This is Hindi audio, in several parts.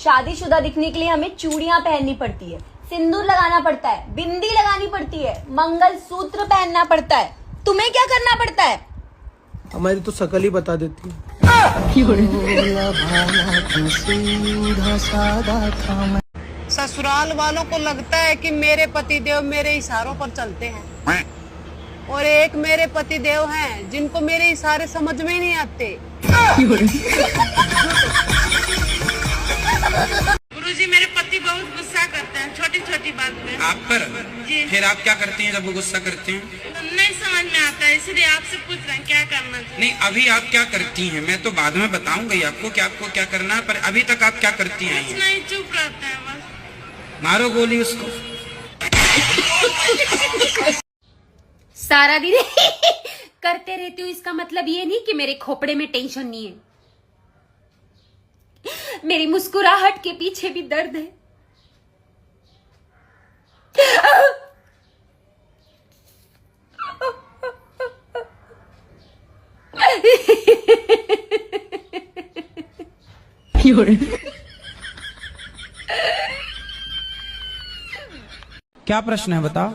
शादीशुदा दिखने के लिए हमें चूड़ियां पहननी पड़ती है, सिंदूर लगाना पड़ता है, बिंदी लगानी पड़ती है, मंगलसूत्र पहनना पड़ता है। तुम्हें क्या करना पड़ता है? हमारी तो शकल ही बता देती है। ससुराल वालों को लगता है कि मेरे पतिदेव मेरे इशारों पर चलते हैं, और एक मेरे पतिदेव हैं जिनको मेरे इशारे समझ में ही नहीं आते। गुरुजी, मेरे पति बहुत गुस्सा करते हैं छोटी छोटी बात में। आप पर? जी। फिर आप क्या करती हैं जब वो गुस्सा करते हैं? नहीं समझ में आता है, इसलिए आपसे पूछ रहे हैं क्या करना चाहिए। नहीं, अभी आप क्या करती हैं? मैं तो बाद में बताऊंगा ही आपको कि आपको क्या करना है, पर अभी तक आप क्या करती हैं? नहीं, चुप रहते हैं बस। मारो गोली उसको। सारा दिन करते रहती हूँ, इसका मतलब ये नहीं कि मेरे खोपड़े में टेंशन नहीं है। मेरी मुस्कुराहट के पीछे भी दर्द है। क्या प्रश्न है बताओ?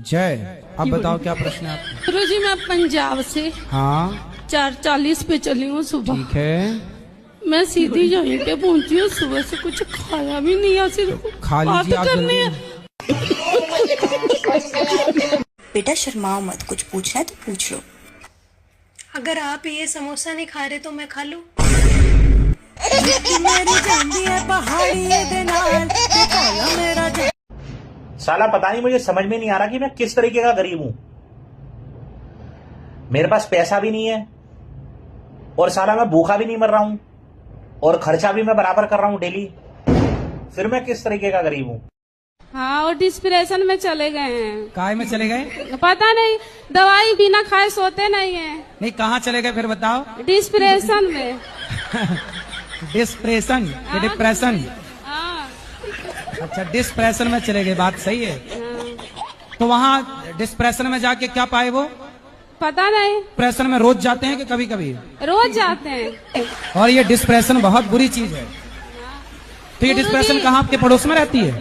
जय। अब बताओ क्या प्रश्न है आपका? गुरुजी, मैं पंजाब से हाँ 4:40 पे चली हूँ सुबह। ठीक है। मैं सीधी यहीं पे पहुंची हूँ, सुबह से कुछ खाया भी नहीं है, सिर्फ खा लीजिए आप करनी है। बेटा शर्माओ मत, कुछ पूछना है तो पूछ लो। अगर आप ये समोसा नहीं खा रहे तो मैं खा लूं? साला पता नहीं, मुझे समझ में नहीं आ रहा कि मैं किस तरीके का गरीब हूं। मेरे पास पैसा भी नहीं है, और साला मैं भूखा भी नहीं मर रहा हूं, और खर्चा भी मैं बराबर कर रहा हूं डेली। फिर मैं किस तरीके का गरीब हूं? हाँ, और डिस्प्रेशन में चले गए हैं। काय में चले गए? पता नहीं, दवाई बिना खाए सोते नहीं है। नहीं, कहाँ चले गए फिर बताओ? डिस्प्रेशन में। डिस्प्रेशन या डिप्रेशन? हाँ। अच्छा, डिस्प्रेशन में चले गए, बात सही है। तो वहाँ डिस्प्रेशन में जाके क्या पाए वो? पता नहीं। डिप्रेशन में रोज जाते हैं कि कभी कभी? रोज जाते हैं। और ये डिस्प्रेशन बहुत बुरी चीज है। तो ये डिस्प्रेशन कहाँ आपके पड़ोस में रहती है?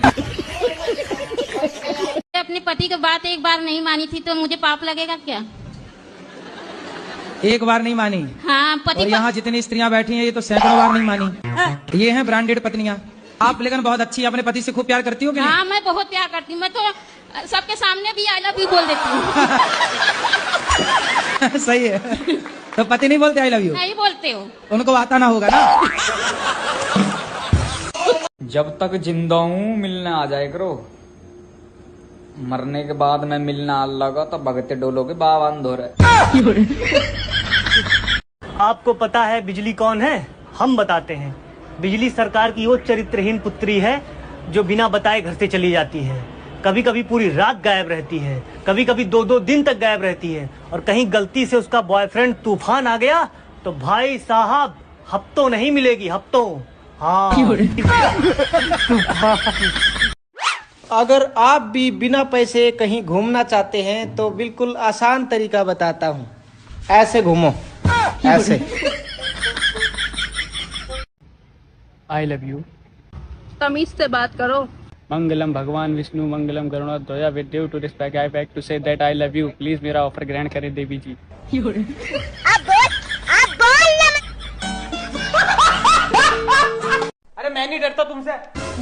अपने पति की बात एक बार नहीं मानी थी तो मुझे पाप लगेगा क्या? एक बार नहीं मानी? हाँ, पति। और यहाँ जितनी स्त्रियां बैठी हैं ये तो सैकड़ों बार नहीं मानी। ये हैं ब्रांडेड पत्नियां। आप लेकिन बहुत अच्छी, अपने पति से खूब प्यार करती हो कि नहीं? हाँ, मैं बहुत प्यार करती हूँ। मैं तो सबके सामने भी आई लव यू बोल देती हूँ। सही है। तो पति नहीं बोलते आई लव यू? नहीं बोलते हो। उनको आता ना होगा ना। जब तक जिंदा हूँ मिलने आ जाए करो, मरने के बाद मैं मिलना लगा तो भगते डोलो के बावन धो रहे। आपको पता है बिजली कौन है? हम बताते हैं। बिजली सरकार की वो चरित्रहीन पुत्री है जो बिना बताए घर से चली जाती है। कभी कभी पूरी रात गायब रहती है, कभी कभी 2-2 दिन तक गायब रहती है, और कहीं गलती से उसका बॉयफ्रेंड तूफान आ गया तो भाई साहब हफ्तों नहीं मिलेगी, हफ्तों। हाँ। अगर आप भी बिना पैसे कहीं घूमना चाहते हैं तो बिल्कुल आसान तरीका बताता हूँ। ऐसे घूमो, ऐसे। I love you. तमीज से बात करो। मंगलम भगवान विष्णु मंगलम गरुणध्वजा विद्यु to respect I back to say that I love you. Please मेरा ऑफर ग्रहण करें देवी जी। अरे मैं नहीं डरता तुमसे।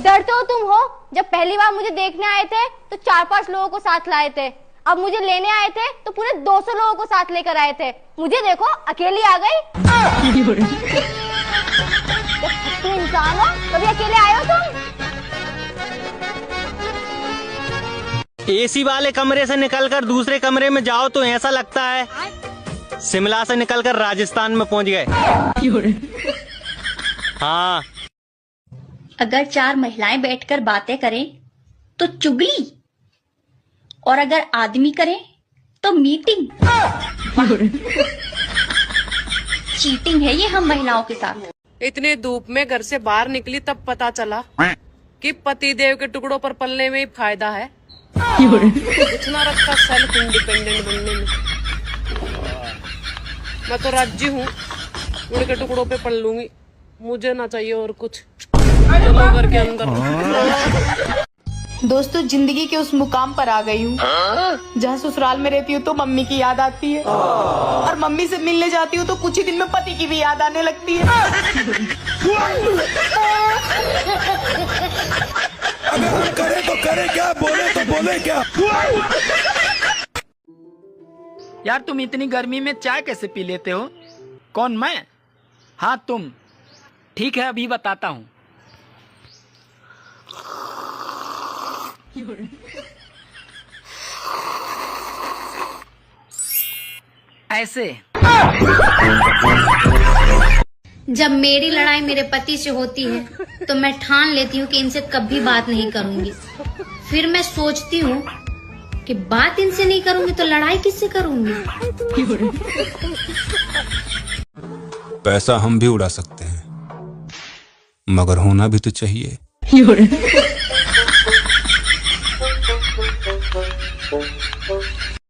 डरते हो तुम हो। जब पहली बार मुझे देखने आए थे तो 4-5 लोगों को साथ लाए थे, अब मुझे लेने आए थे तो पूरे 200 लोगों को साथ लेकर आए थे। मुझे देखो, अकेली आ गई। तुम इंसान हो, कभी अकेले आए हो तुम? एसी वाले कमरे से निकलकर दूसरे कमरे में जाओ तो ऐसा लगता है शिमला से निकलकर राजस्थान में पहुंच गए। हाँ। अगर 4 महिलाएं बैठकर बातें करें तो चुगली, और अगर आदमी करें तो मीटिंग। चीटिंग है ये हम महिलाओं के साथ। इतनी धूप में घर से बाहर निकली तब पता चला कि पतिदेव के टुकड़ों पर पलने में ही फायदा है। इतना रखा सेल्फ इंडिपेंडेंट बनने में। मैं तो राज्य हूँ, उड़ के टुकड़ों पे पढ़ लूंगी, मुझे ना चाहिए और कुछ। चलो घर के अंदर। दोस्तों, जिंदगी के उस मुकाम पर आ गई हूँ जहाँ ससुराल में रहती हूँ तो मम्मी की याद आती है, और मम्मी से मिलने जाती हूँ तो कुछ ही दिन में पति की भी याद आने लगती है। अगर हम करें तो करें क्या, बोले तो बोले क्या। यार तुम इतनी गर्मी में चाय कैसे पी लेते हो? कौन, मैं? हाँ तुम। ठीक है अभी बताता हूँ। ऐसे। जब मेरी लड़ाई मेरे पति से होती है तो मैं ठान लेती हूँ कि इनसे कभी बात नहीं करूंगी। फिर मैं सोचती हूँ कि बात इनसे नहीं करूंगी तो लड़ाई किससे करूंगी। पैसा हम भी उड़ा सकते हैं, मगर होना भी तो चाहिए।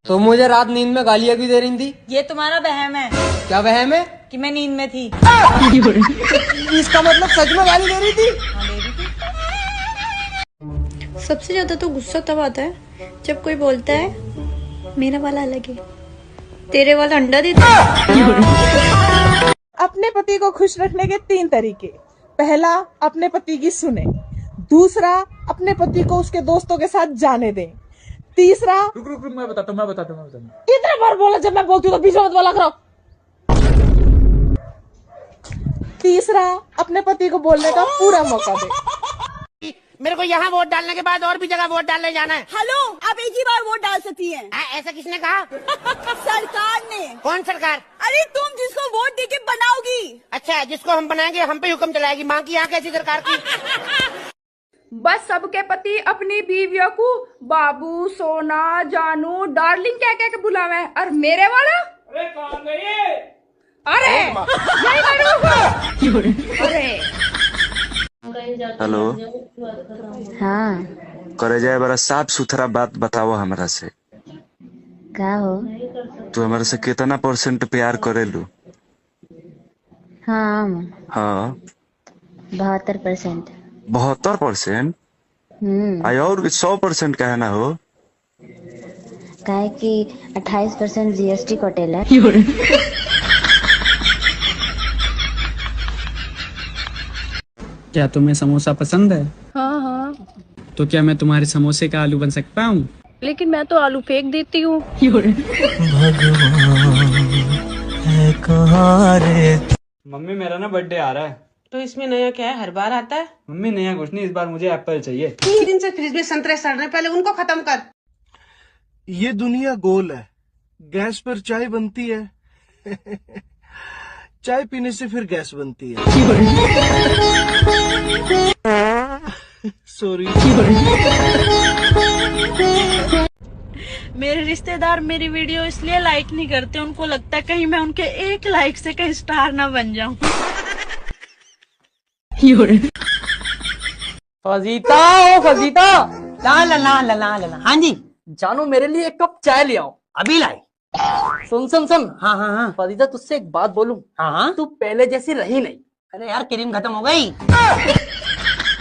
तो मुझे रात नींद में गालियां भी दे रही थी। ये तुम्हारा वहम है। क्या वहम है? कि मैं नींद में थी। इसका मतलब सच में गाली दे रही थी? सबसे ज्यादा तो गुस्सा तब आता है जब कोई बोलता है मेरा वाला अलग है, तेरे वाला अंडा देता है। अपने पति को खुश रखने के 3 तरीके। पहला, अपने पति की सुने। दूसरा, अपने पति को उसके दोस्तों के साथ जाने दें। तीसरा, रुक मैं बताता हूँ। इतने बार बोला जब मैं बोलती हूँ तो बीच में मत बोला करो। तीसरा, अपने पति को बोलने का पूरा मौका दे। मेरे को यहाँ वोट डालने के बाद और भी जगह वोट डालने जाना है। हेलो, आप एक ही बार वोट डाल सकती हैं। ऐसा किसने कहा? सरकार ने। कौन सरकार? अरे तुम जिसको वोट देके बनाओगी। अच्छा, जिसको हम बनाएंगे हम पे हुक्म चलाएगी। माँ की यहाँ कैसी सरकार की? बस सबके पति अपनी बीवियों को बाबू, सोना, जानू, डार्लिंग क्या क्या के बुलावे, और मेरे वाला अरे कहाँ गए? अरे हेलो। हाँ करे जाए बड़ा साफ सुथरा बात बताओ हमरा से। का हो? तू हमारे से कितना % प्यार करेलू? हाँ हाँ 72%। 72%? आई और 100% कहना हो? काहे कि 28% GST कटेला। क्या तुम्हें समोसा पसंद है? हाँ हाँ, तो क्या मैं तुम्हारे समोसे का आलू बन सकता हूँ? लेकिन मैं तो आलू फेंक देती हूँ। मम्मी मेरा ना बर्थडे आ रहा है। तो इसमें नया क्या है? हर बार आता है। मम्मी नया कुछ नहीं, इस बार मुझे एप्पल चाहिए। 3 दिन से फ्रिज में संतरे सड़ रहे, पहले उनको खत्म कर। ये दुनिया गोल है, गैस पर चाय बनती है चाय पीने से फिर गैस बनती है। सॉरी। मेरे रिश्तेदार मेरी वीडियो इसलिए लाइक नहीं करते, उनको लगता है कहीं मैं उनके 1 लाइक से कहीं स्टार ना बन जाऊं। फजीता, ओ फजीता, ला। हाँ जी जानो, मेरे लिए 1 कप चाय ले आओ। अभी लाई। सुन। हाँ। फजीता तुझसे एक बात बोलूं? हाँ। तू पहले जैसी रही नहीं। अरे यार क्रीम खत्म हो गई।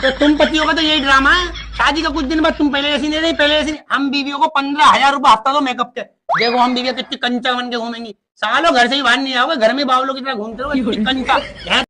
तो तुम पतियों का तो यही ड्रामा है, शादी का कुछ दिन बाद तुम पहले जैसी नहीं रही, पहले जैसी नहीं। हम बीवियों को 15,000 रुपए हफ्ता दो मेकअप के। देखो हम बीवियां कितनी कंचा बन के घूमेंगी। सालों घर से ही बाहर नहीं आओगे, घर में बावलों की तरह घूमते रहोगे। कंचा